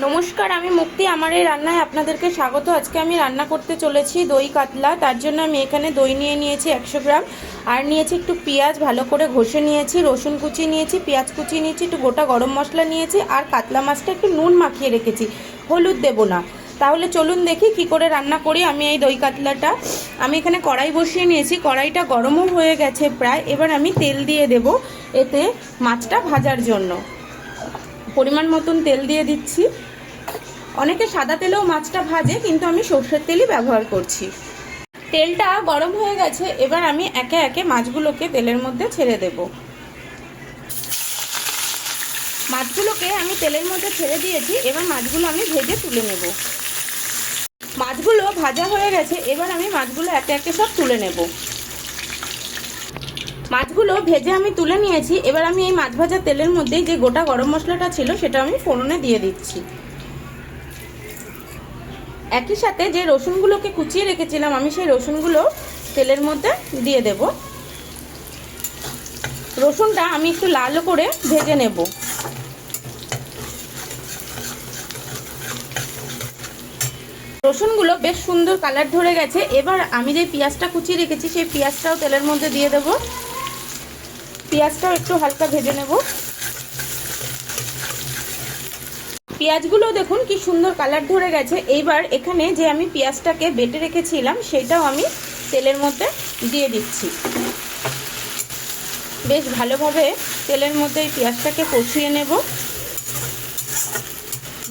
নমস্কার, আমি মুক্তি। আমার এই রান্নায় আপনাদেরকে স্বাগত। আজকে আমি রান্না করতে চলেছি দই কাতলা। তার জন্য আমি এখানে দই নিয়ে নিয়েছি 100 গ্রাম, আর নিয়েছি একটু পেঁয়াজ ভালো করে ঘষে নিয়েছি, রসুন কুচি নিয়েছি, পেঁয়াজ কুচি নিয়েছি, একটু গোটা গরম মশলা নিয়েছি, আর কাতলা মাছটা একটু নুন মাখিয়ে রেখেছি, হলুদ দেবো না। তাহলে চলুন দেখি কি করে রান্না করি আমি এই দই কাতলাটা। আমি এখানে কড়াই বসিয়ে নিয়েছি, কড়াইটা গরমও হয়ে গেছে প্রায়। এবার আমি তেল দিয়ে দেব এতে মাছটা ভাজার জন্য। পরিমাণ মতন তেল দিয়ে দিচ্ছি। অনেকে সাদা তেলেও মাছটা ভাজে, কিন্তু আমি সর্ষের তেলই ব্যবহার করছি। তেলটা গরম হয়ে গেছে, এবার আমি একে একে মাছগুলোকে তেলের মধ্যে ছেড়ে দেব। মাছগুলোকে আমি তেলের মধ্যে ছেড়ে দিয়েছি, এবার মাছগুলো আমি ভেজে তুলে নেব। মাছগুলো ভাজা হয়ে গেছে, এবার আমি মাছগুলো একে একে সব তুলে নেব। মাছগুলো ভেজে আমি তুলে নিয়েছি। এবার আমি এই মাছ ভাজা তেলের মধ্যে যে গোটা গরম মশলাটা ছিল সেটা আমি ফোড়নে দিয়ে দিচ্ছি। একই সাথে যে রসুনগুলোকে কুচিয়ে রেখেছিলাম আমি সেই রসুনগুলো তেলের মধ্যে দিয়ে দেব। রসুনটা আমি একটু লাল করে ভেজে নেব। রসুনগুলো বেশ সুন্দর কালার ধরে গেছে। এবার আমি যে পেঁয়াজটা কুচিয়ে রেখেছি সেই পেঁয়াজটাও তেলের মধ্যে দিয়ে দেব। পেঁয়াজটাও একটু হালকা ভেজে নেব। পেঁয়াজগুলো দেখুন কি সুন্দর কালার ধরে গেছে। এইবার এখানে যে আমি পেঁয়াজটাকে বেটে রেখেছিলাম সেটাও আমি তেলের মধ্যে দিয়ে দিচ্ছি। বেশ ভালোভাবে তেলের মধ্যে এই পেঁয়াজটাকে কষিয়ে নেব।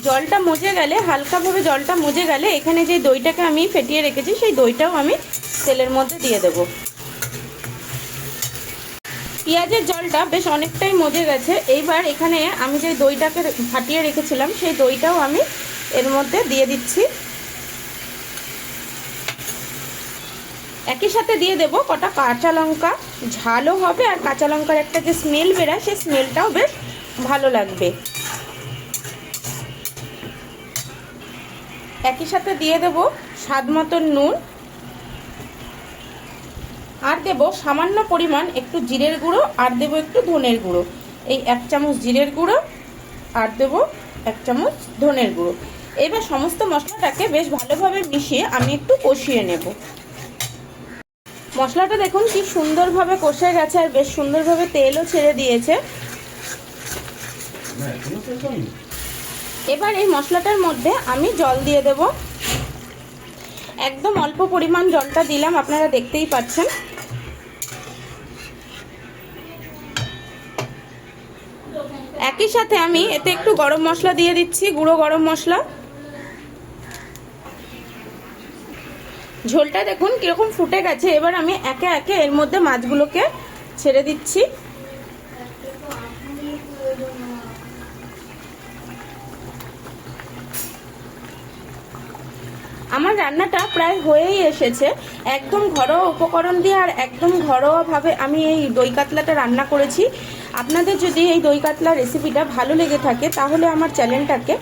জলটা মজে গেলে, হালকাভাবে জলটা মজে গেলে এখানে যে দইটাকে আমি ফেটিয়ে রেখেছি সেই দইটাও আমি তেলের মধ্যে দিয়ে দেব। পেঁয়াজের জলটা বেশ অনেকটাই মজে গেছে। এইবার এখানে আমি যে দইটাকে ফাটিয়ে রেখেছিলাম সেই দইটাও আমি এর মধ্যে দিয়ে দিচ্ছি। একই সাথে দিয়ে দেব কটা কাঁচা লঙ্কা। ঝালও হবে আর কাঁচা লঙ্কার একটা যে স্মেল বেরায় সেই স্মেলটাও বেশ ভালো লাগবে। একই সাথে দিয়ে দেব স্বাদ মতন নুন, আর দেব সামান্য পরিমাণ একটু জিরের গুঁড়ো, আর দেব একটু ধনের গুঁড়ো। এই 1 চামচ জিরের গুঁড়ো আর দেব 1 চামচ ধনের গুঁড়ো। এবার সমস্ত মশলাটাকে বেশ ভালোভাবে মিশিয়ে আমি একটু কষিয়ে নেব। মশলাটা দেখুন কি সুন্দরভাবে কষে গেছে আর বেশ সুন্দরভাবে তেলও ছেড়ে দিয়েছে। এবার এই মশলাটার মধ্যে আমি জল দিয়ে দেব। একদম অল্প পরিমাণ জলটা দিলাম, আপনারা দেখতেই পাচ্ছেন। একই সাথে আমি এতে একটু গরম মশলা দিয়ে দিচ্ছি, গুঁড়ো গরম মশলা। ঝোলটা দেখুন কিরকম ফুটে গেছে। এবার আমি একে একে এর মধ্যে মাছগুলোকে ছেড়ে দিচ্ছি। আমার রান্নাটা প্রায় হয়েই এসেছে। একদম ঘরোয়া উপকরণ দিয়ে আর একদম ঘরোয়াভাবে আমি এই দই কাতলাটা রান্না করেছি। আপনাদের যদি এই দই কাতলা রেসিপিটা ভালো লেগে থাকে তাহলে আমার চ্যানেলটাকে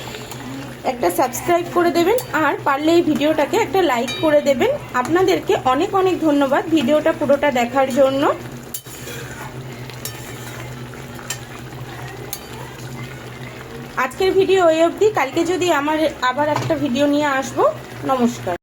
একটা সাবস্ক্রাইব করে দেবেন, আর পারলে এই ভিডিওটাকে একটা লাইক করে দেবেন। আপনাদেরকে অনেক অনেক ধন্যবাদ ভিডিওটা পুরোটা দেখার জন্য। আজকের ভিডিও এই অবধি। কালকে যদি আবার একটা ভিডিও নিয়ে আসবো। নমস্কার।